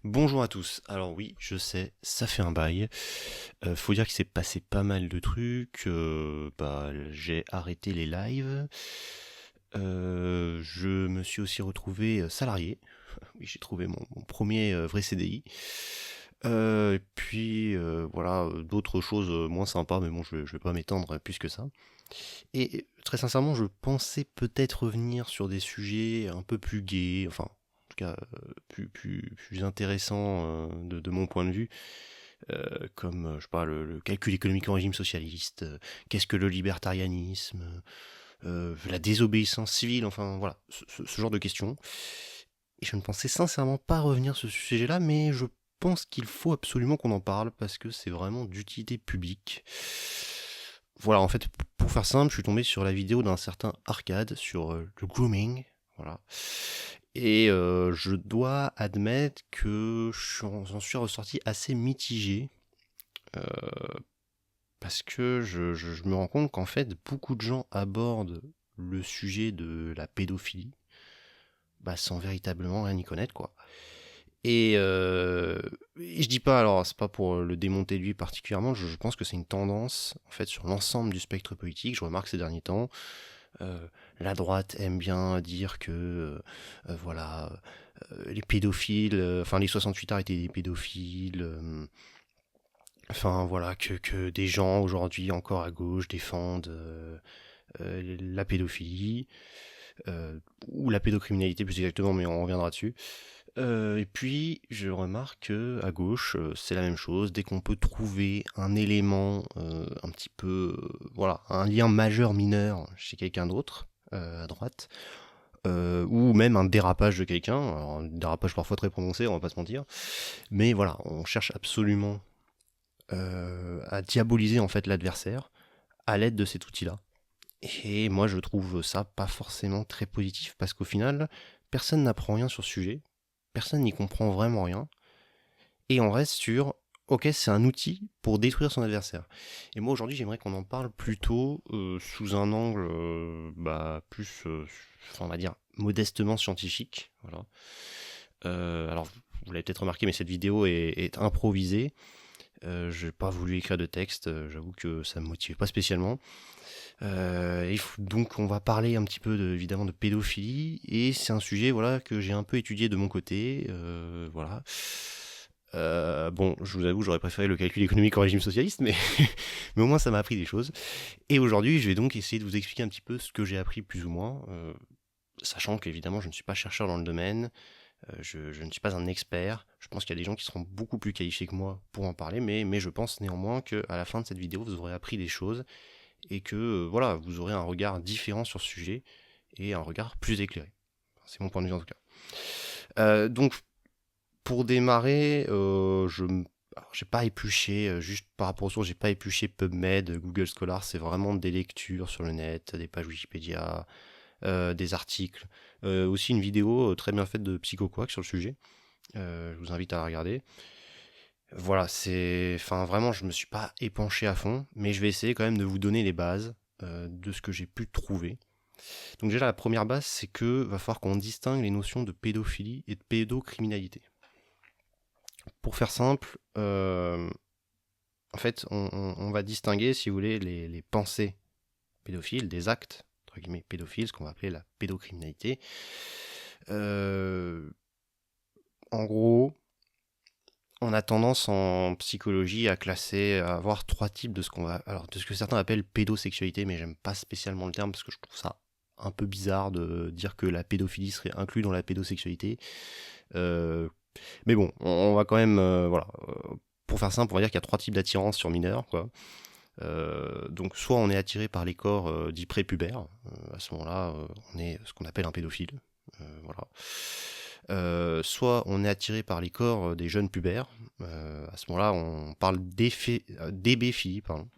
Bonjour à tous. Alors oui, je sais, ça fait un bail. Faut dire qu'il s'est passé pas mal de trucs. J'ai arrêté les lives. Je me suis aussi retrouvé salarié. Oui, j'ai trouvé mon premier vrai CDI. Et puis voilà, d'autres choses moins sympas, mais bon, je vais pas m'étendre plus que ça. Et très sincèrement, je pensais peut-être revenir sur des sujets un peu plus gais, enfin, en tout cas, plus intéressants de mon point de vue, comme, je sais pas, le calcul économique en régime socialiste, qu'est-ce que le libertarianisme, la désobéissance civile, enfin, voilà, ce genre de questions. Et je ne pensais sincèrement pas revenir sur ce sujet-là, mais je pense qu'il faut absolument qu'on en parle parce que c'est vraiment d'utilité publique. Voilà, en fait, pour faire simple, je suis tombé sur la vidéo d'un certain Arcade sur le grooming. Voilà. Et je dois admettre que j'en suis ressorti assez mitigé. euh, Parce que je me rends compte qu'en fait, beaucoup de gens abordent le sujet de la pédophilie sans véritablement rien y connaître, quoi. Et je dis pas, alors c'est pas pour le démonter lui particulièrement, je pense que c'est une tendance en fait sur l'ensemble du spectre politique. Je remarque ces derniers temps, euh, la droite aime bien dire que voilà, les pédophiles, enfin les 68 arts étaient des pédophiles, enfin voilà, que des gens aujourd'hui encore à gauche défendent la pédophilie, euh, ou la pédocriminalité plus exactement, mais on reviendra dessus. Et puis, je remarque que à gauche, c'est la même chose. Dès qu'on peut trouver un élément un petit peu, voilà, un lien majeur mineur chez quelqu'un d'autre à droite, ou même un dérapage de quelqu'un, alors un dérapage parfois très prononcé, on va pas se mentir, mais voilà, on cherche absolument à diaboliser en fait l'adversaire à l'aide de cet outil-là. Et moi, je trouve ça pas forcément très positif parce qu'au final, personne n'apprend rien sur ce sujet, personne n'y comprend vraiment rien, et on reste sur ok, c'est un outil pour détruire son adversaire. Et moi aujourd'hui, j'aimerais qu'on en parle plutôt sous un angle plus, enfin, on va dire, modestement scientifique. Voilà. Alors, vous l'avez peut-être remarqué, mais cette vidéo est improvisée. Je n'ai pas voulu écrire de texte, j'avoue que ça ne me motivait pas spécialement. Donc on va parler un petit peu évidemment de pédophilie et c'est un sujet voilà que j'ai un peu étudié de mon côté, voilà. Bon, je vous avoue, j'aurais préféré le calcul économique en régime socialiste, mais, mais au moins ça m'a appris des choses. Et aujourd'hui, je vais donc essayer de vous expliquer un petit peu ce que j'ai appris plus ou moins, sachant qu'évidemment, je ne suis pas chercheur dans le domaine, je ne suis pas un expert. Je pense qu'il y a des gens qui seront beaucoup plus qualifiés que moi pour en parler, mais je pense néanmoins qu'à la fin de cette vidéo, vous aurez appris des choses et que voilà, vous aurez un regard différent sur ce sujet et un regard plus éclairé. C'est mon point de vue en tout cas. Donc pour démarrer, alors, j'ai pas épluché, juste par rapport aux sources, j'ai pas épluché PubMed, Google Scholar, c'est vraiment des lectures sur le net, des pages Wikipédia, des articles, aussi une vidéo très bien faite de PsychoQuack sur le sujet. Je vous invite à la regarder. Voilà, enfin vraiment, je me suis pas épanché à fond, mais je vais essayer quand même de vous donner les bases de ce que j'ai pu trouver. Donc déjà, la première base, c'est que va falloir qu'on distingue les notions de pédophilie et de pédocriminalité. Pour faire simple, en fait, on va distinguer, si vous voulez, les pensées pédophiles des actes, entre guillemets, pédophiles, ce qu'on va appeler la pédocriminalité. Euh, En gros, on a tendance en psychologie à classer, à avoir trois types de ce qu'on va, alors de ce que certains appellent pédosexualité, mais j'aime pas spécialement le terme parce que je trouve ça un peu bizarre de dire que la pédophilie serait inclue dans la pédosexualité. Euh, mais bon, on va quand même, voilà, pour faire simple, on va dire qu'il y a trois types d'attirance sur mineurs, quoi. Donc soit on est attiré par les corps dits prépubères, à ce moment-là, on est ce qu'on appelle un pédophile, voilà. Soit on est attiré par les corps des jeunes pubères. À ce moment-là, on parle d'hébéphilie. Pardon.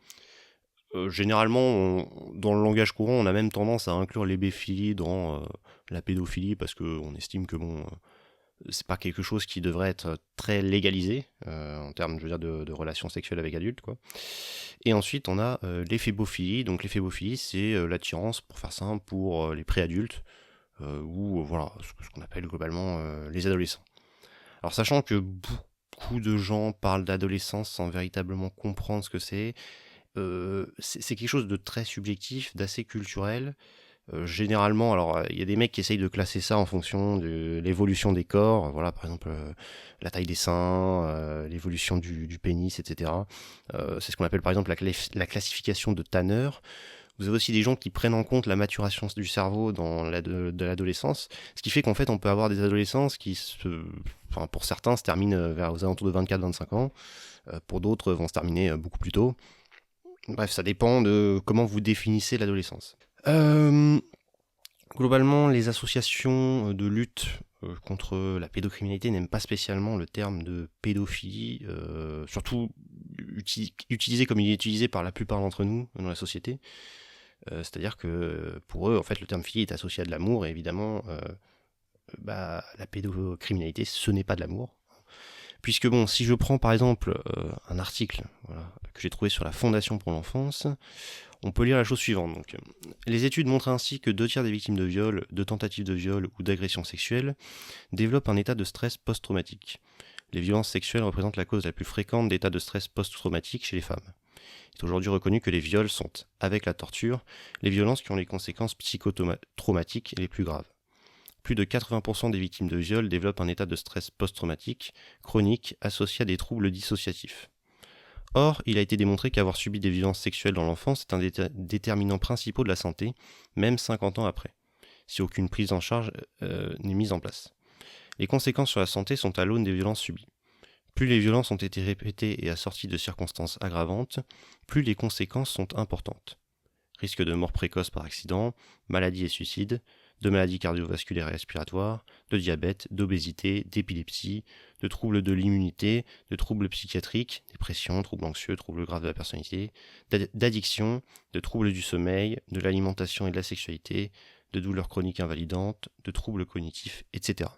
Généralement, dans le langage courant, on a même tendance à inclure l'hébéphilie dans la pédophilie parce qu'on estime que bon, c'est pas quelque chose qui devrait être très légalisé en termes, je veux dire, de relations sexuelles avec adultes, quoi. Et ensuite, on a l'éphébophilie. Donc l'éphébophilie, c'est l'attirance, pour faire simple, pour les préadultes ou voilà, ce qu'on appelle globalement les adolescents. Alors sachant que beaucoup de gens parlent d'adolescence sans véritablement comprendre ce que c'est quelque chose de très subjectif, d'assez culturel. Généralement, alors il y a des mecs qui essayent de classer ça en fonction de l'évolution des corps, voilà, par exemple la taille des seins, l'évolution du pénis, etc. C'est ce qu'on appelle par exemple la classification de Tanner. Vous avez aussi des gens qui prennent en compte la maturation du cerveau de l'adolescence, ce qui fait qu'en fait on peut avoir des adolescences enfin, pour certains se terminent aux alentours de 24-25 ans, pour d'autres vont se terminer beaucoup plus tôt. Bref, ça dépend de comment vous définissez l'adolescence. Globalement, les associations de lutte contre la pédocriminalité n'aiment pas spécialement le terme de pédophilie, surtout utilisé comme il est utilisé par la plupart d'entre nous dans la société. C'est-à-dire que pour eux, en fait, le terme philie est associé à de l'amour, et évidemment, la pédocriminalité, ce n'est pas de l'amour. Puisque bon, si je prends par exemple un article que j'ai trouvé sur la Fondation pour l'enfance, on peut lire la chose suivante. Donc, les études montrent ainsi que 2/3 des victimes de viol, de tentatives de viol ou d'agressions sexuelles développent un état de stress post-traumatique. Les violences sexuelles représentent la cause la plus fréquente d'état de stress post-traumatique chez les femmes. Il est aujourd'hui reconnu que les viols sont, avec la torture, les violences qui ont les conséquences psychotraumatiques les plus graves. Plus de 80% des victimes de viol développent un état de stress post-traumatique chronique associé à des troubles dissociatifs. Or, il a été démontré qu'avoir subi des violences sexuelles dans l'enfance est un déterminant principal de la santé, même 50 ans après, si aucune prise en charge n'est mise en place. Les conséquences sur la santé sont à l'aune des violences subies. Plus les violences ont été répétées et assorties de circonstances aggravantes, plus les conséquences sont importantes. Risque de mort précoce par accident, maladie et suicide, de maladies cardiovasculaires et respiratoires, de diabète, d'obésité, d'épilepsie, de troubles de l'immunité, de troubles psychiatriques, dépression, troubles anxieux, troubles graves de la personnalité, d'addiction, de troubles du sommeil, de l'alimentation et de la sexualité, de douleurs chroniques invalidantes, de troubles cognitifs, etc.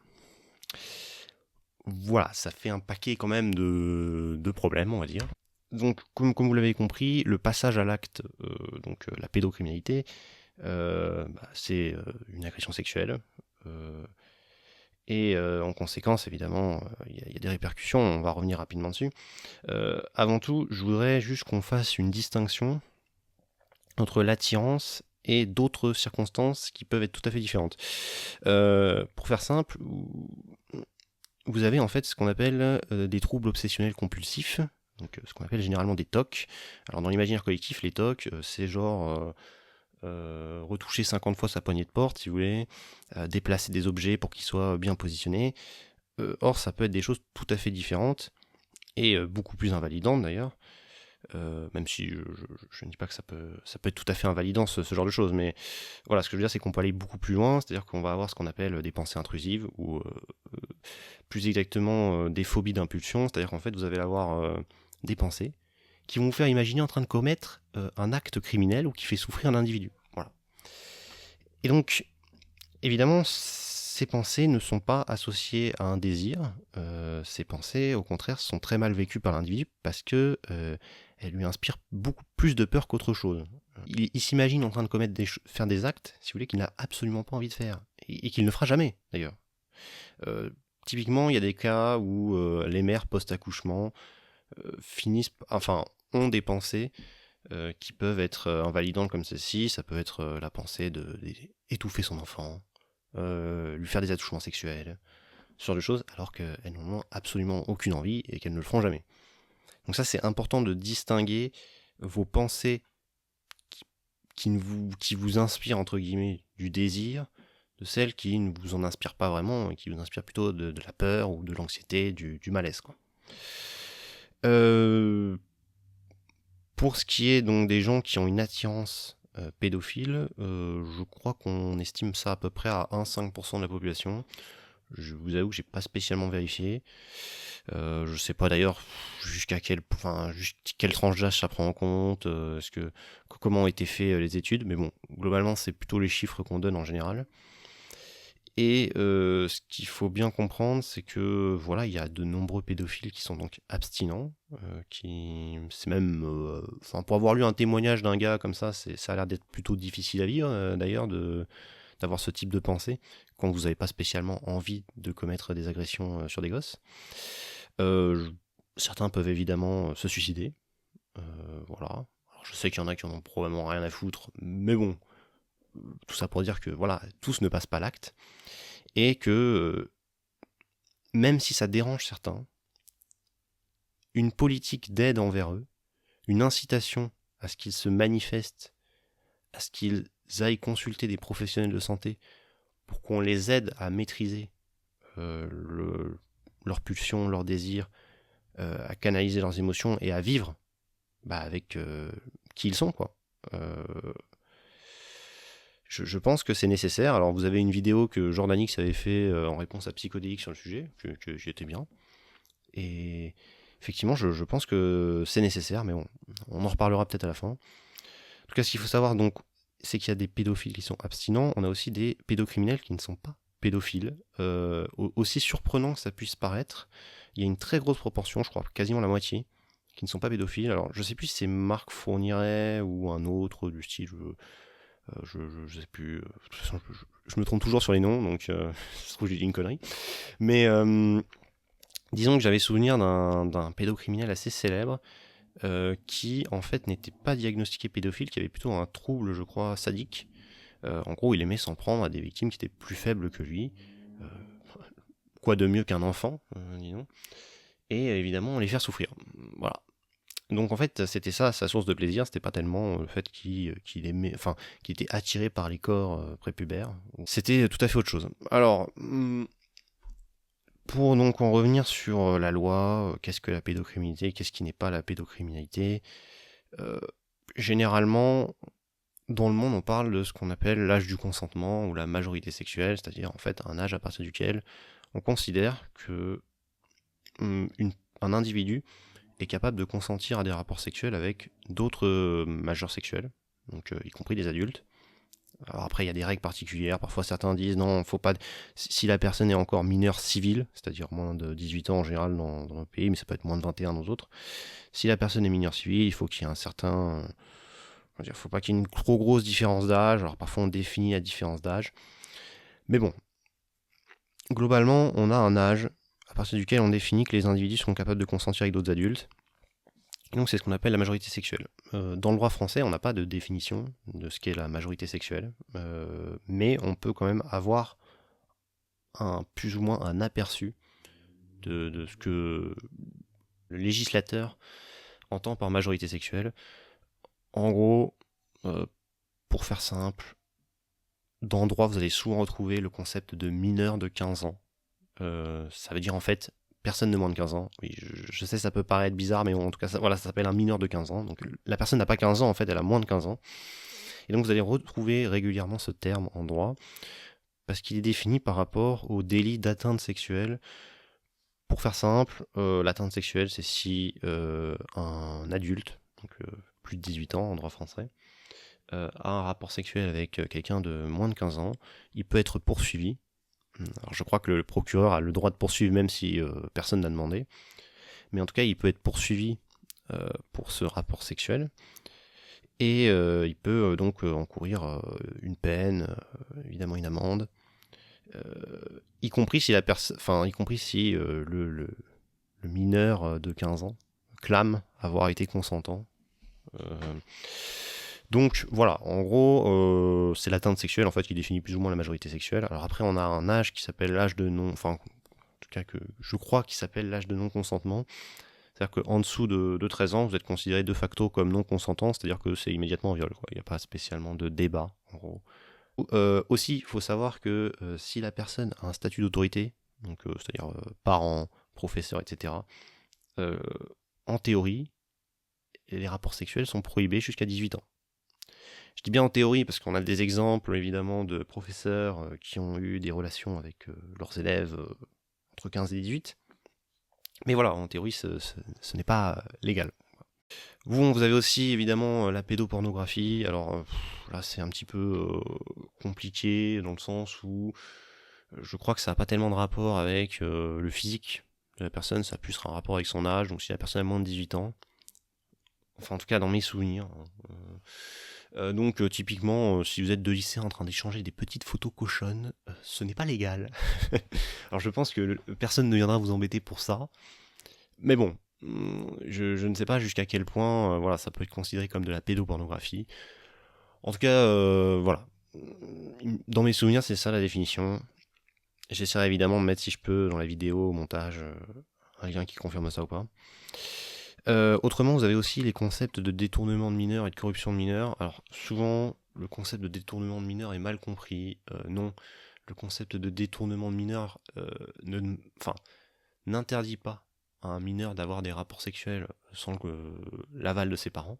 Voilà, ça fait un paquet quand même de problèmes, on va dire. Donc, comme vous l'avez compris, le passage à l'acte, la pédocriminalité, c'est une agression sexuelle. Et en conséquence, évidemment, il y a des répercussions, on va revenir rapidement dessus. Avant tout, je voudrais juste qu'on fasse une distinction entre l'attirance et d'autres circonstances qui peuvent être tout à fait différentes. Pour faire simple, vous avez en fait ce qu'on appelle des troubles obsessionnels compulsifs, donc ce qu'on appelle généralement des TOC. Alors dans l'imaginaire collectif, les TOC, c'est genre retoucher 50 fois sa poignée de porte, si vous voulez, déplacer des objets pour qu'ils soient bien positionnés. Or, ça peut être des choses tout à fait différentes, et beaucoup plus invalidantes d'ailleurs, même si je ne dis pas que ça peut être tout à fait invalidant ce genre de choses, mais voilà, ce que je veux dire c'est qu'on peut aller beaucoup plus loin, c'est-à-dire qu'on va avoir ce qu'on appelle des pensées intrusives, ou plus exactement des phobies d'impulsion, c'est-à-dire qu'en fait vous allez avoir des pensées qui vont vous faire imaginer en train de commettre un acte criminel ou qui fait souffrir un individu. Voilà. Et donc, évidemment, ces pensées ne sont pas associées à un désir. Ces pensées, au contraire, sont très mal vécues par l'individu parce que elles lui inspirent beaucoup plus de peur qu'autre chose. Il s'imagine en train de faire des actes, si vous voulez, qu'il n'a absolument pas envie de faire et qu'il ne fera jamais, d'ailleurs. Typiquement, il y a des cas où les mères post-accouchement ont des pensées qui peuvent être invalidantes comme celle-ci. Ça peut être la pensée d'étouffer son enfant, lui faire des attouchements sexuels, ce genre de choses, alors qu'elles n'en ont absolument aucune envie et qu'elles ne le feront jamais. Donc ça, c'est important de distinguer vos pensées qui vous inspirent, entre guillemets, du désir, de celles qui ne vous en inspirent pas vraiment et qui vous inspirent plutôt de la peur ou de l'anxiété, du malaise, quoi. Pour ce qui est donc des gens qui ont une attirance pédophile, je crois qu'on estime ça à peu près à 1,5% de la population. Je vous avoue que j'ai pas spécialement vérifié. Je sais pas d'ailleurs jusqu'à quelle tranche d'âge ça prend en compte, comment ont été faites les études, mais bon, globalement c'est plutôt les chiffres qu'on donne en général. Et ce qu'il faut bien comprendre, c'est que voilà, il y a de nombreux pédophiles qui sont donc abstinents, c'est même, pour avoir lu un témoignage d'un gars comme ça, ça a l'air d'être plutôt difficile à vivre d'ailleurs, d'avoir ce type de pensée quand vous n'avez pas spécialement envie de commettre des agressions sur des gosses. Certains peuvent évidemment se suicider. Voilà. Alors, je sais qu'il y en a qui en ont probablement rien à foutre, mais bon, tout ça pour dire que voilà, tous ne passent pas l'acte, et que même si ça dérange certains, une politique d'aide envers eux, une incitation à ce qu'ils se manifestent, à ce qu'ils aillent consulter des professionnels de santé pour qu'on les aide à maîtriser leurs pulsions, leurs désirs, à canaliser leurs émotions et à vivre avec qui ils sont, quoi. Je pense que c'est nécessaire. Alors vous avez une vidéo que Jordanix avait fait en réponse à Psychodélique sur le sujet, que j'y étais bien. Et effectivement, je pense que c'est nécessaire, mais on en reparlera peut-être à la fin. En tout cas, ce qu'il faut savoir, donc, c'est qu'il y a des pédophiles qui sont abstinents, on a aussi des pédocriminels qui ne sont pas pédophiles. Aussi surprenant que ça puisse paraître, il y a une très grosse proportion, je crois quasiment la moitié, qui ne sont pas pédophiles. Alors, je sais plus si c'est Marc Fourniret ou un autre du style, je sais plus. De toute façon, je me trompe toujours sur les noms, donc ça se trouve j'ai dit une connerie. Mais disons que j'avais souvenir d'un pédocriminel assez célèbre qui en fait n'était pas diagnostiqué pédophile, qui avait plutôt un trouble, je crois, sadique. En gros, il aimait s'en prendre à des victimes qui étaient plus faibles que lui. Quoi de mieux qu'un enfant, disons. Et évidemment, les faire souffrir. Voilà. Donc en fait, c'était ça sa source de plaisir, c'était pas tellement le fait qu'il aimait, enfin, qu'il était attiré par les corps prépubères. C'était tout à fait autre chose. Alors, pour donc en revenir sur la loi, qu'est-ce que la pédocriminalité, qu'est-ce qui n'est pas la pédocriminalité, généralement, dans le monde, on parle de ce qu'on appelle l'âge du consentement ou la majorité sexuelle, c'est-à-dire en fait un âge à partir duquel on considère que un individu est capable de consentir à des rapports sexuels avec d'autres majeurs sexuels, donc y compris des adultes. Alors après, il y a des règles particulières. Parfois, certains disent non, faut pas. Si la personne est encore mineure civile, c'est-à-dire moins de 18 ans en général dans le pays, mais ça peut être moins de 21 dans d'autres. Si la personne est mineure civile, il faut qu'il y ait un certain. Il ne faut pas qu'il y ait une trop grosse différence d'âge. Alors parfois, on définit la différence d'âge. Mais bon, globalement, on a un âge à partir duquel on définit que les individus sont capables de consentir avec d'autres adultes. Et donc c'est ce qu'on appelle la majorité sexuelle. Dans le droit français, on n'a pas de définition de ce qu'est la majorité sexuelle, mais on peut quand même avoir plus ou moins un aperçu de ce que le législateur entend par majorité sexuelle. En gros, pour faire simple, dans le droit, vous allez souvent retrouver le concept de mineur de 15 ans. Ça veut dire en fait personne de moins de 15 ans. Oui, je sais, ça peut paraître bizarre, mais en tout cas, ça s'appelle un mineur de 15 ans. Donc la personne n'a pas 15 ans, en fait, elle a moins de 15 ans. Et donc vous allez retrouver régulièrement ce terme en droit, parce qu'il est défini par rapport au délit d'atteinte sexuelle. Pour faire simple, l'atteinte sexuelle, c'est si un adulte, donc plus de 18 ans en droit français, a un rapport sexuel avec quelqu'un de moins de 15 ans, il peut être poursuivi. Alors je crois que le procureur a le droit de poursuivre même si personne n'a demandé. Mais en tout cas, il peut être poursuivi pour ce rapport sexuel. Et il peut donc encourir une peine, évidemment une amende, y compris si le mineur de 15 ans clame avoir été consentant. Donc voilà, en gros, c'est l'atteinte sexuelle en fait qui définit plus ou moins la majorité sexuelle. Alors après, on a un âge qui s'appelle l'âge de non, enfin, en tout cas que je crois qu'il s'appelle l'âge de non-consentement. C'est-à-dire qu'en dessous de 13 ans, vous êtes considéré de facto comme non consentant, c'est-à-dire que c'est immédiatement un viol, quoi. Il n'y a pas spécialement de débat, en gros. Aussi, il faut savoir que si la personne a un statut d'autorité, donc c'est-à-dire parent, professeur, etc., en théorie, les rapports sexuels sont prohibés jusqu'à 18 ans. Je dis bien en théorie parce qu'on a des exemples évidemment de professeurs qui ont eu des relations avec leurs élèves entre 15 et 18. Mais voilà, en théorie, ce n'est pas légal. Vous avez aussi évidemment la pédopornographie. Alors là, c'est un petit peu compliqué dans le sens où je crois que ça n'a pas tellement de rapport avec le physique de la personne, ça a plus un rapport avec son âge. Donc si la personne a moins de 18 ans, Enfin, en tout cas, dans mes souvenirs. Donc, typiquement, si vous êtes deux lycéens en train d'échanger des petites photos cochonnes, ce n'est pas légal. Alors, je pense que personne ne viendra vous embêter pour ça. Mais bon, je ne sais pas jusqu'à quel point voilà, ça peut être considéré comme de la pédopornographie. En tout cas, voilà. Dans mes souvenirs, c'est ça la définition. J'essaierai évidemment de mettre, si je peux, dans la vidéo, au montage, un lien qui confirme ça ou pas. Autrement, vous avez aussi les concepts de détournement de mineurs et de corruption de mineurs. Alors, souvent, le concept de détournement de mineurs est mal compris. Non, le concept de détournement de mineurs n'interdit pas à un mineur d'avoir des rapports sexuels sans l'aval de ses parents.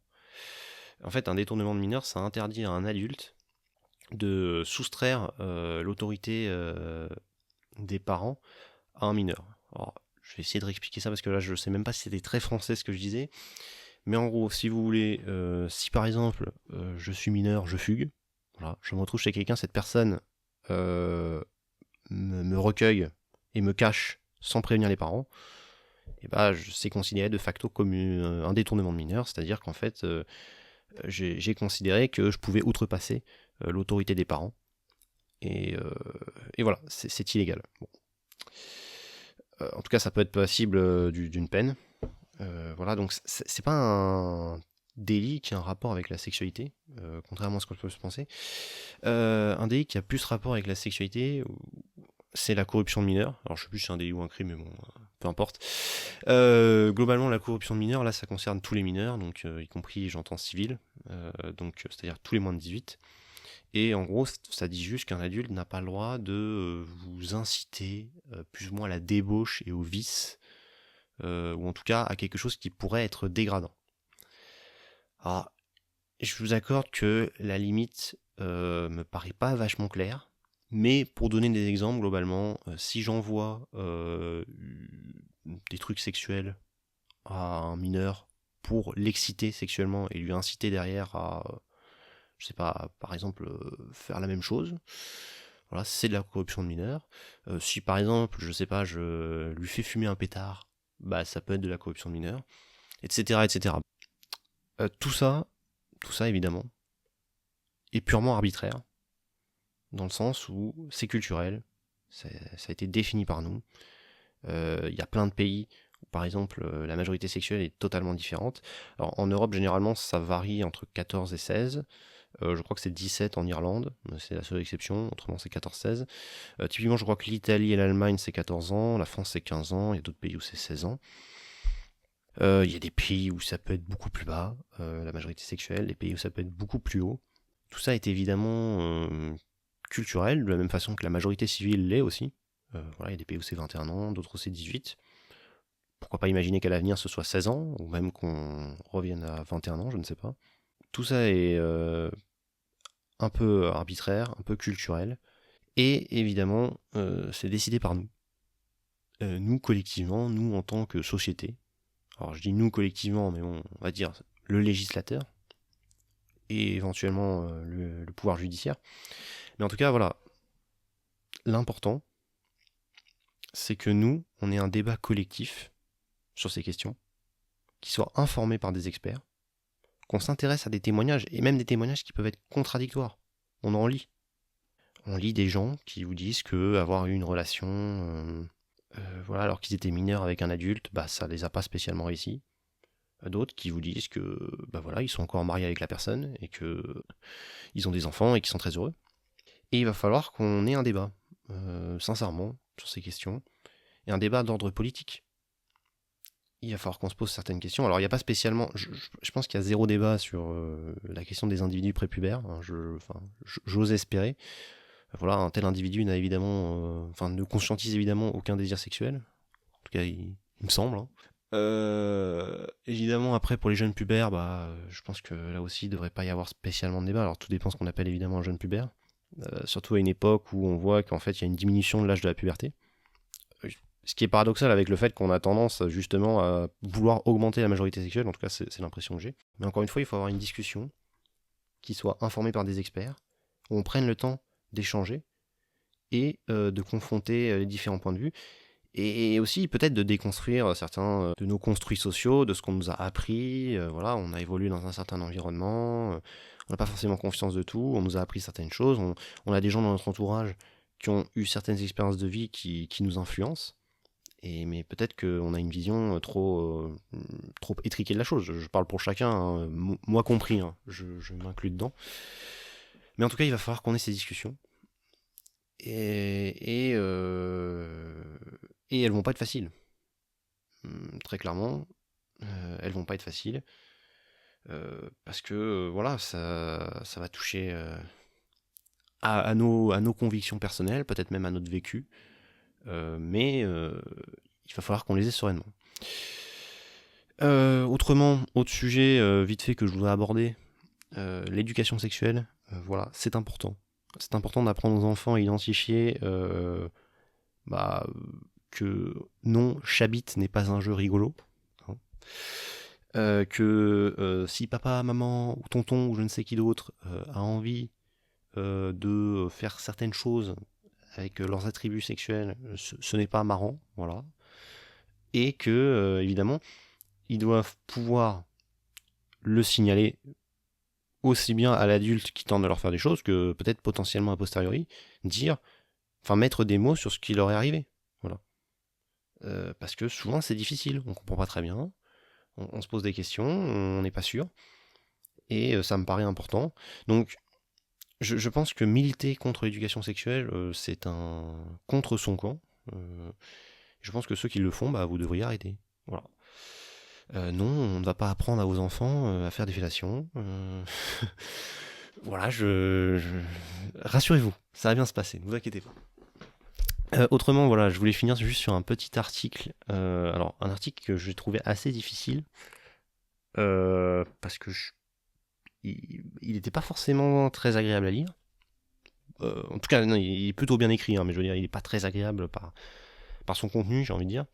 En fait, un détournement de mineur, ça interdit à un adulte de soustraire l'autorité des parents à un mineur. Alors, je vais essayer de réexpliquer ça parce que là, je sais même pas si c'était très français ce que je disais. Mais en gros, si vous voulez, si par exemple, je suis mineur, je fugue, voilà, je me retrouve chez quelqu'un, cette personne me recueille et me cache sans prévenir les parents, et bah, c'est considéré de facto comme un détournement de mineur, c'est-à-dire qu'en fait, j'ai considéré que je pouvais outrepasser l'autorité des parents. Et voilà, c'est illégal. Bon. En tout cas, ça peut être passible d'une peine. Voilà, donc c'est pas un délit qui a un rapport avec la sexualité, contrairement à ce qu'on peut se penser. Un délit qui a plus rapport avec la sexualité, c'est la corruption de mineurs. Alors je sais plus si c'est un délit ou un crime, mais bon, peu importe. Globalement, la corruption de mineurs, là, ça concerne tous les mineurs, donc y compris, j'entends, civils, donc c'est-à-dire tous les moins de 18. Et en gros, ça dit juste qu'un adulte n'a pas le droit de vous inciter plus ou moins à la débauche et au vice, ou en tout cas à quelque chose qui pourrait être dégradant. Alors, je vous accorde que la limite me paraît pas vachement claire, mais pour donner des exemples, globalement, si j'envoie des trucs sexuels à un mineur pour l'exciter sexuellement et lui inciter derrière à, je sais pas, par exemple, faire la même chose, voilà, c'est de la corruption de mineur. Si par exemple, je sais pas, je lui fais fumer un pétard, bah ça peut être de la corruption de mineur, etc., etc. Tout ça évidemment, est purement arbitraire, dans le sens où c'est culturel, ça a été défini par nous. Il y a plein de pays où, par exemple, la majorité sexuelle est totalement différente. Alors, en Europe, généralement, ça varie entre 14 et 16. Je crois que c'est 17 en Irlande, c'est la seule exception, autrement c'est 14-16. Typiquement, je crois que l'Italie et l'Allemagne, c'est 14 ans, la France, c'est 15 ans, il y a d'autres pays où c'est 16 ans. Il y a des pays où ça peut être beaucoup plus bas, la majorité sexuelle, des pays où ça peut être beaucoup plus haut. Tout ça est évidemment culturel, de la même façon que la majorité civile l'est aussi. Voilà, il y a des pays où c'est 21 ans, d'autres où c'est 18. Pourquoi pas imaginer qu'à l'avenir ce soit 16 ans, ou même qu'on revienne à 21 ans, je ne sais pas. Tout ça est un peu arbitraire, un peu culturel, et évidemment, c'est décidé par nous. Nous, collectivement, nous en tant que société. Alors je dis nous collectivement, mais bon, on va dire le législateur, et éventuellement le pouvoir judiciaire. Mais en tout cas, voilà, l'important, c'est que nous, on ait un débat collectif sur ces questions, qui soit informé par des experts, qu'on s'intéresse à des témoignages, et même des témoignages qui peuvent être contradictoires. On en lit. On lit des gens qui vous disent que avoir eu une relation, voilà, alors qu'ils étaient mineurs avec un adulte, bah ça les a pas spécialement réussi. D'autres qui vous disent que, bah voilà, ils sont encore mariés avec la personne et que ils ont des enfants et qu'ils sont très heureux. Et il va falloir qu'on ait un débat, sincèrement, sur ces questions, et un débat d'ordre politique. Il va falloir qu'on se pose certaines questions. Alors, il n'y a pas spécialement. Je pense qu'il y a zéro débat sur la question des individus prépubères. Hein, j'ose espérer. Voilà, un tel individu n'a évidemment. Ne conscientise évidemment aucun désir sexuel. En tout cas, il me semble. Hein. Évidemment, après, pour les jeunes pubères, bah, je pense que là aussi, il ne devrait pas y avoir spécialement de débat. Alors, tout dépend de ce qu'on appelle évidemment un jeune pubère. Surtout à une époque où on voit qu'en fait, il y a une diminution de l'âge de la puberté. Ce qui est paradoxal avec le fait qu'on a tendance justement à vouloir augmenter la majorité sexuelle, en tout cas c'est l'impression que j'ai. Mais encore une fois, il faut avoir une discussion qui soit informée par des experts, où on prenne le temps d'échanger et de confronter les différents points de vue. Et aussi peut-être de déconstruire certains de nos construits sociaux, de ce qu'on nous a appris. Voilà, on a évolué dans un certain environnement, on n'a pas forcément confiance de tout, on nous a appris certaines choses, on a des gens dans notre entourage qui ont eu certaines expériences de vie qui nous influencent. Mais peut-être qu'on a une vision trop étriquée de la chose. Je parle pour chacun, hein, moi compris, hein, je m'inclus dedans. Mais en tout cas, il va falloir qu'on ait ces discussions. Et elles vont pas être faciles. Très clairement, elles vont pas être faciles. Parce que voilà, ça va toucher à nos convictions personnelles, peut-être même à notre vécu. Mais il va falloir qu'on les ait sereinement. Autrement, autre sujet vite fait que je voudrais aborder, l'éducation sexuelle. Voilà, c'est important. C'est important d'apprendre aux enfants à identifier que non, Chabit n'est pas un jeu rigolo. Hein. Que si papa, maman, ou tonton, ou je ne sais qui d'autre a envie de faire certaines choses avec leurs attributs sexuels, ce n'est pas marrant, voilà. Et que, évidemment, ils doivent pouvoir le signaler aussi bien à l'adulte qui tente de leur faire des choses que peut-être potentiellement a posteriori, mettre des mots sur ce qui leur est arrivé. Voilà. Parce que souvent c'est difficile, on comprend pas très bien, on se pose des questions, on n'est pas sûr, et ça me paraît important. Donc je pense que militer contre l'éducation sexuelle, c'est un contre son camp. Je pense que ceux qui le font, vous devriez arrêter. Voilà. Non, on ne va pas apprendre à vos enfants à faire des fellations. Voilà, rassurez-vous, ça va bien se passer, ne vous inquiétez pas. Autrement, voilà, je voulais finir juste sur un petit article. Alors, un article que j'ai trouvé assez difficile, parce que il n'était pas forcément très agréable à lire. En tout cas, non, il est plutôt bien écrit, hein, mais je veux dire, il n'est pas très agréable par son contenu, j'ai envie de dire.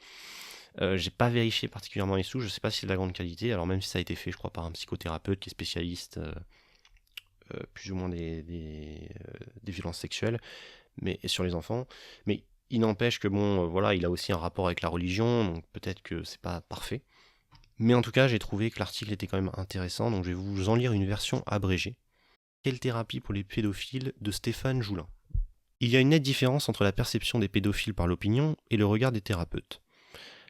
J'ai pas vérifié particulièrement les sous, je sais pas si c'est de la grande qualité, alors même si ça a été fait, je crois, par un psychothérapeute qui est spécialiste plus ou moins des violences sexuelles mais sur les enfants. Mais il n'empêche que voilà, il a aussi un rapport avec la religion, donc peut-être que c'est pas parfait. Mais en tout cas, j'ai trouvé que l'article était quand même intéressant, donc je vais vous en lire une version abrégée. Quelle thérapie pour les pédophiles de Stéphane Joulin. Il y a une nette différence entre la perception des pédophiles par l'opinion et le regard des thérapeutes.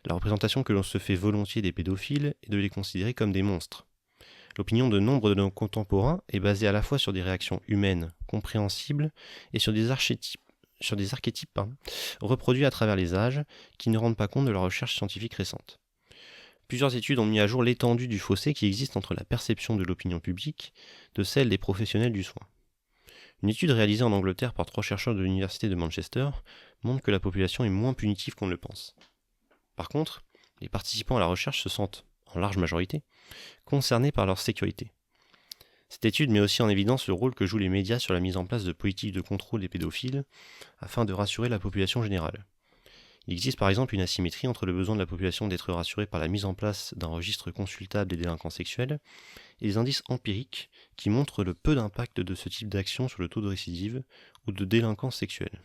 La représentation que l'on se fait volontiers des pédophiles est de les considérer comme des monstres. L'opinion de nombre de nos contemporains est basée à la fois sur des réactions humaines compréhensibles et sur des archétypes, reproduits à travers les âges qui ne rendent pas compte de la recherche scientifique récente. Plusieurs études ont mis à jour l'étendue du fossé qui existe entre la perception de l'opinion publique de celle des professionnels du soin. Une étude réalisée en Angleterre par 3 chercheurs de l'université de Manchester montre que la population est moins punitive qu'on ne le pense. Par contre, les participants à la recherche se sentent, en large majorité, concernés par leur sécurité. Cette étude met aussi en évidence le rôle que jouent les médias sur la mise en place de politiques de contrôle des pédophiles afin de rassurer la population générale. Il existe par exemple une asymétrie entre le besoin de la population d'être rassurée par la mise en place d'un registre consultable des délinquants sexuels et les indices empiriques qui montrent le peu d'impact de ce type d'action sur le taux de récidive ou de délinquance sexuelle.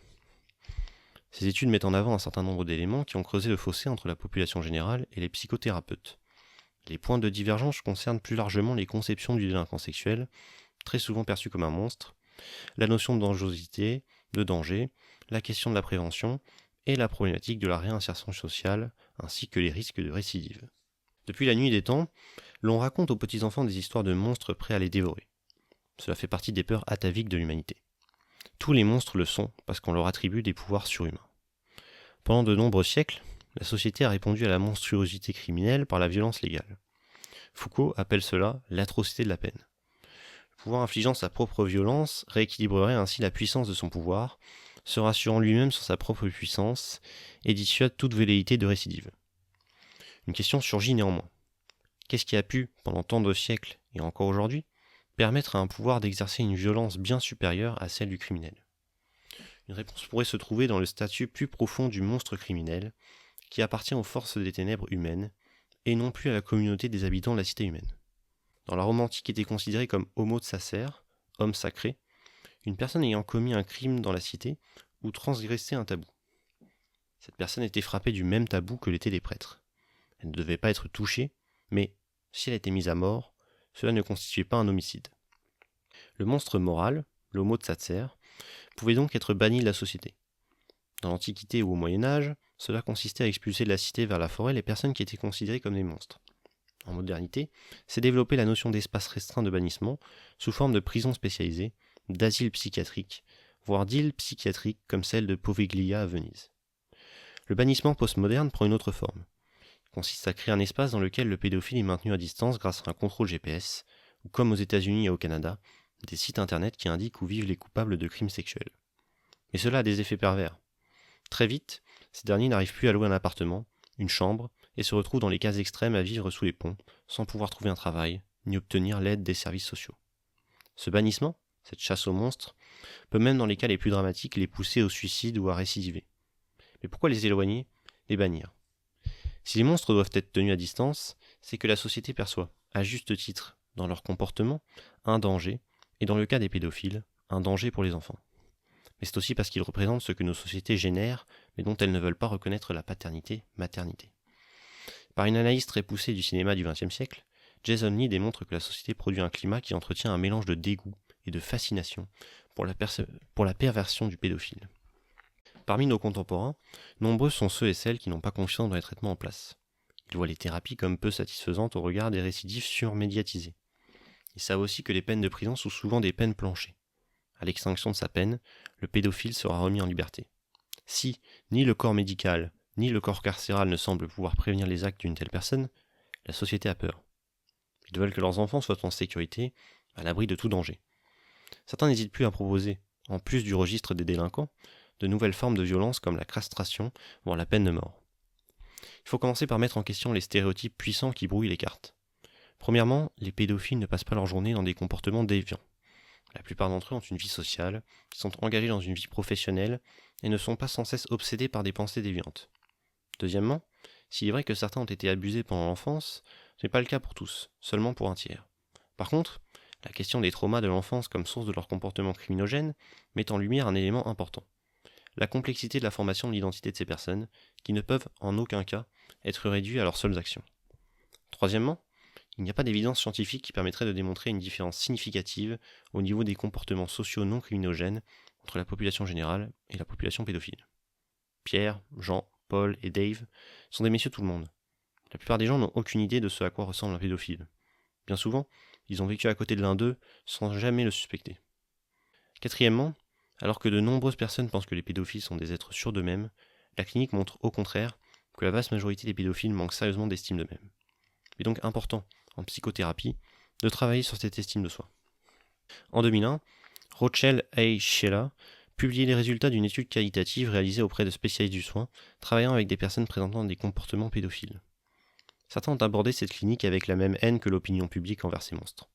Ces études mettent en avant un certain nombre d'éléments qui ont creusé le fossé entre la population générale et les psychothérapeutes. Les points de divergence concernent plus largement les conceptions du délinquant sexuel, très souvent perçu comme un monstre, la notion de dangerosité, de danger, la question de la prévention et la problématique de la réinsertion sociale, ainsi que les risques de récidive. Depuis la nuit des temps, l'on raconte aux petits-enfants des histoires de monstres prêts à les dévorer. Cela fait partie des peurs ataviques de l'humanité. Tous les monstres le sont parce qu'on leur attribue des pouvoirs surhumains. Pendant de nombreux siècles, la société a répondu à la monstruosité criminelle par la violence légale. Foucault appelle cela l'atrocité de la peine. Le pouvoir infligeant sa propre violence rééquilibrerait ainsi la puissance de son pouvoir, se rassurant lui-même sur sa propre puissance et dissuade toute velléité de récidive. Une question surgit néanmoins. Qu'est-ce qui a pu, pendant tant de siècles et encore aujourd'hui, permettre à un pouvoir d'exercer une violence bien supérieure à celle du criminel ? Une réponse pourrait se trouver dans le statut plus profond du monstre criminel, qui appartient aux forces des ténèbres humaines, et non plus à la communauté des habitants de la cité humaine. Dans la Rome antique était considéré comme homo de sacer, homme sacré, une personne ayant commis un crime dans la cité ou transgressé un tabou. Cette personne était frappée du même tabou que l'étaient les prêtres. Elle ne devait pas être touchée, mais si elle était mise à mort, cela ne constituait pas un homicide. Le monstre moral, l'homo tsatser, pouvait donc être banni de la société. Dans l'Antiquité ou au Moyen-Âge, cela consistait à expulser de la cité vers la forêt les personnes qui étaient considérées comme des monstres. En modernité, s'est développée la notion d'espace restreint de bannissement sous forme de prison spécialisée, d'asile psychiatrique, voire d'île psychiatrique comme celle de Poveglia à Venise. Le bannissement postmoderne prend une autre forme. Il consiste à créer un espace dans lequel le pédophile est maintenu à distance grâce à un contrôle GPS, ou comme aux États-Unis et au Canada, des sites internet qui indiquent où vivent les coupables de crimes sexuels. Mais cela a des effets pervers. Très vite, ces derniers n'arrivent plus à louer un appartement, une chambre, et se retrouvent dans les cas extrêmes à vivre sous les ponts, sans pouvoir trouver un travail, ni obtenir l'aide des services sociaux. Ce bannissement, cette chasse aux monstres, peut même dans les cas les plus dramatiques les pousser au suicide ou à récidiver. Mais pourquoi les éloigner, les bannir? Si les monstres doivent être tenus à distance, c'est que la société perçoit, à juste titre, dans leur comportement, un danger, et dans le cas des pédophiles, un danger pour les enfants. Mais c'est aussi parce qu'ils représentent ce que nos sociétés génèrent, mais dont elles ne veulent pas reconnaître la paternité-maternité. Par une analyse très poussée du cinéma du XXe siècle, Jason Lee démontre que la société produit un climat qui entretient un mélange de dégoût et de fascination pour la perversion du pédophile. Parmi nos contemporains, nombreux sont ceux et celles qui n'ont pas confiance dans les traitements en place. Ils voient les thérapies comme peu satisfaisantes au regard des récidives surmédiatisées. Ils savent aussi que les peines de prison sont souvent des peines planchées. À l'extinction de sa peine, le pédophile sera remis en liberté. Si ni le corps médical, ni le corps carcéral ne semblent pouvoir prévenir les actes d'une telle personne, la société a peur. Ils veulent que leurs enfants soient en sécurité, à l'abri de tout danger. Certains n'hésitent plus à proposer, en plus du registre des délinquants, de nouvelles formes de violence comme la castration, voire la peine de mort. Il faut commencer par mettre en question les stéréotypes puissants qui brouillent les cartes. Premièrement, les pédophiles ne passent pas leur journée dans des comportements déviants. La plupart d'entre eux ont une vie sociale, sont engagés dans une vie professionnelle et ne sont pas sans cesse obsédés par des pensées déviantes. Deuxièmement, s'il est vrai que certains ont été abusés pendant l'enfance, ce n'est pas le cas pour tous, seulement pour un tiers. Par contre, la question des traumas de l'enfance comme source de leur comportement criminogène met en lumière un élément important. La complexité de la formation de l'identité de ces personnes, qui ne peuvent en aucun cas être réduits à leurs seules actions. Troisièmement, il n'y a pas d'évidence scientifique qui permettrait de démontrer une différence significative au niveau des comportements sociaux non criminogènes entre la population générale et la population pédophile. Pierre, Jean, Paul et Dave sont des messieurs tout le monde. La plupart des gens n'ont aucune idée de ce à quoi ressemble un pédophile. Bien souvent, ils ont vécu à côté de l'un d'eux sans jamais le suspecter. Quatrièmement, alors que de nombreuses personnes pensent que les pédophiles sont des êtres sûrs d'eux-mêmes, la clinique montre au contraire que la vaste majorité des pédophiles manquent sérieusement d'estime d'eux-mêmes. Il est donc important, en psychothérapie, de travailler sur cette estime de soi. En 2001, Rochelle A. Sheila publiait les résultats d'une étude qualitative réalisée auprès de spécialistes du soin, travaillant avec des personnes présentant des comportements pédophiles. Certains ont abordé cette clinique avec la même haine que l'opinion publique envers ces monstres,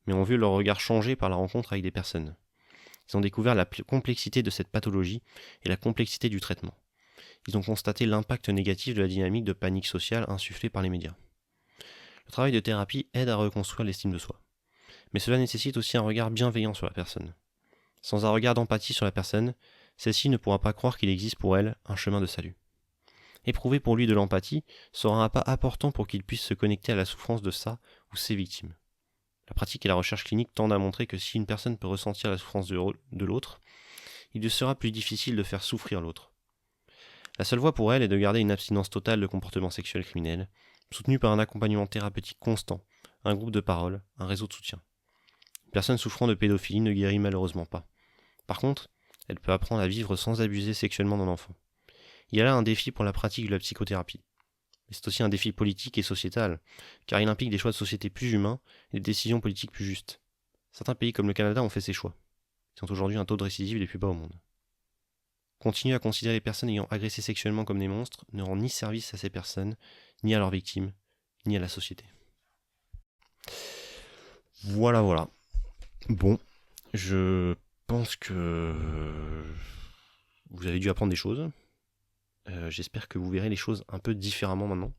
mais ont vu leur regard changer par la rencontre avec des personnes. Ils ont découvert la complexité de cette pathologie et la complexité du traitement. Ils ont constaté l'impact négatif de la dynamique de panique sociale insufflée par les médias. Le travail de thérapie aide à reconstruire l'estime de soi. Mais cela nécessite aussi un regard bienveillant sur la personne. Sans un regard d'empathie sur la personne, celle-ci ne pourra pas croire qu'il existe pour elle un chemin de salut. Éprouver pour lui de l'empathie sera un pas important pour qu'il puisse se connecter à la souffrance de sa ou ses victimes. La pratique et la recherche clinique tendent à montrer que si une personne peut ressentir la souffrance de l'autre, il lui sera plus difficile de faire souffrir l'autre. La seule voie pour elle est de garder une abstinence totale de comportements sexuels criminels, soutenue par un accompagnement thérapeutique constant, un groupe de parole, un réseau de soutien. Une personne souffrant de pédophilie ne guérit malheureusement pas. Par contre, elle peut apprendre à vivre sans abuser sexuellement d'un enfant. Il y a là un défi pour la pratique de la psychothérapie. Mais c'est aussi un défi politique et sociétal, car il implique des choix de société plus humains et des décisions politiques plus justes. Certains pays comme le Canada ont fait ces choix. Ils ont aujourd'hui un taux de récidive les plus bas au monde. Continuer à considérer les personnes ayant agressé sexuellement comme des monstres ne rend ni service à ces personnes, ni à leurs victimes, ni à la société. Voilà. Bon, je pense que vous avez dû apprendre des choses. J'espère que vous verrez les choses un peu différemment maintenant.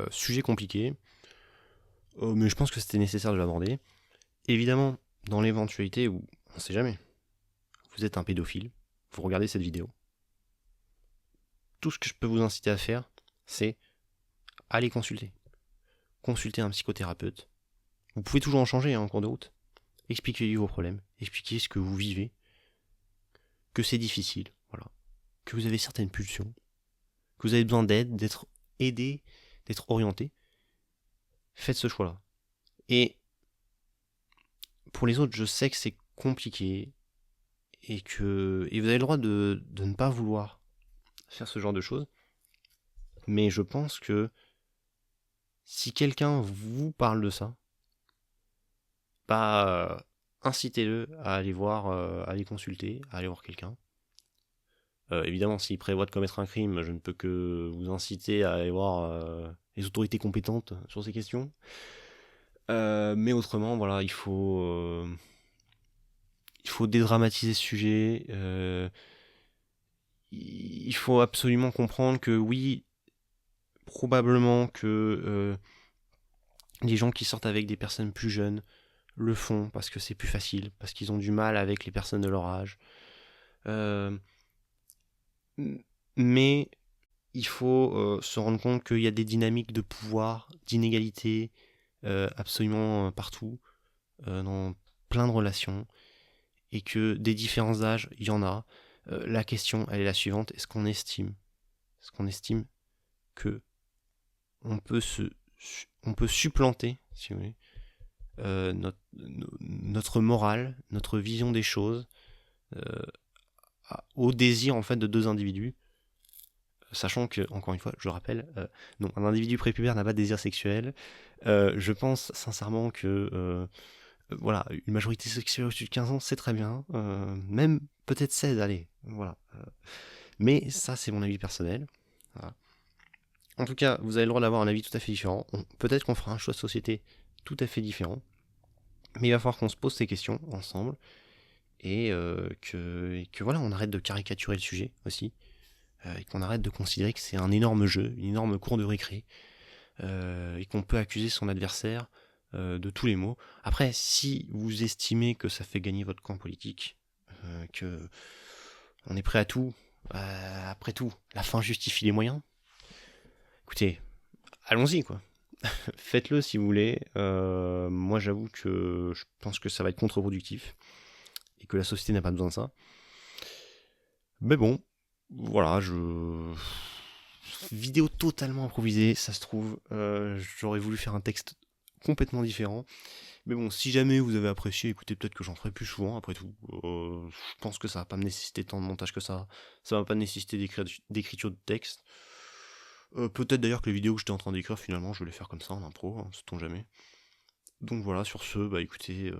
Sujet compliqué, mais je pense que c'était nécessaire de l'aborder. Évidemment, dans l'éventualité où, on ne sait jamais, vous êtes un pédophile, vous regardez cette vidéo, tout ce que je peux vous inciter à faire, c'est aller consulter. Consulter un psychothérapeute. Vous pouvez toujours en changer en cours de route. Expliquez-lui vos problèmes, expliquez ce que vous vivez, que c'est difficile, voilà, que vous avez certaines pulsions, que vous avez besoin d'aide, d'être aidé, d'être orienté. Faites ce choix-là. Et pour les autres, je sais que c'est compliqué et vous avez le droit de ne pas vouloir faire ce genre de choses. Mais je pense que si quelqu'un vous parle de ça, bah, incitez-le à aller voir, à aller consulter, à aller voir quelqu'un. Évidemment, s'il prévoit de commettre un crime, je ne peux que vous inciter à aller voir les autorités compétentes sur ces questions. Mais autrement, voilà, il faut dédramatiser ce sujet. Il faut absolument comprendre que oui, probablement que les gens qui sortent avec des personnes plus jeunes le font parce que c'est plus facile, parce qu'ils ont du mal avec les personnes de leur âge. Mais il faut se rendre compte qu'il y a des dynamiques de pouvoir, d'inégalité, absolument partout, dans plein de relations, et que des différents âges, il y en a. La question, elle est la suivante, est-ce qu'on estime que on peut supplanter, si vous voulez, notre morale, notre vision des choses, au désir en fait de deux individus, sachant que, encore une fois, je rappelle, non, un individu prépubère n'a pas de désir sexuel. Je pense sincèrement que voilà, une majorité sexuelle au-dessus de 15 ans, c'est très bien. Même peut-être 16, allez, voilà. Mais ça, c'est mon avis personnel. Voilà. En tout cas, vous avez le droit d'avoir un avis tout à fait différent. Peut-être qu'on fera un choix de société tout à fait différent. Mais il va falloir qu'on se pose ces questions ensemble. Et que voilà, on arrête de caricaturer le sujet aussi. Et qu'on arrête de considérer que c'est un énorme jeu, une énorme cour de récré. Et qu'on peut accuser son adversaire de tous les maux. Après, si vous estimez que ça fait gagner votre camp politique, que on est prêt à tout, après tout, la fin justifie les moyens, écoutez, allons-y quoi. Faites-le si vous voulez. Moi j'avoue que je pense que ça va être contre-productif et que la société n'a pas besoin de ça. Mais bon, voilà, vidéo totalement improvisée, ça se trouve. J'aurais voulu faire un texte complètement différent. Mais bon, si jamais vous avez apprécié, écoutez, peut-être que j'en ferai plus souvent, après tout. Je pense que ça va pas me nécessiter tant de montage que ça. Ça va pas nécessiter d'écriture de texte. Peut-être d'ailleurs que les vidéos que j'étais en train d'écrire, finalement, je vais les faire comme ça, en impro, hein, sait-on jamais. Donc voilà, sur ce, bah écoutez,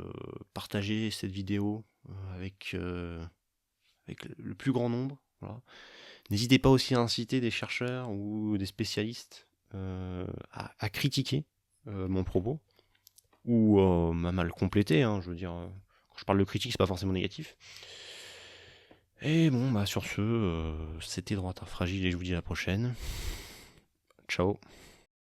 partagez cette vidéo avec le plus grand nombre. Voilà. N'hésitez pas aussi à inciter des chercheurs ou des spécialistes à critiquer mon propos, ou à mal compléter, hein, je veux dire, quand je parle de critique, c'est pas forcément négatif. Et bon, bah sur ce, c'était Droite Fragile et je vous dis à la prochaine. Ciao.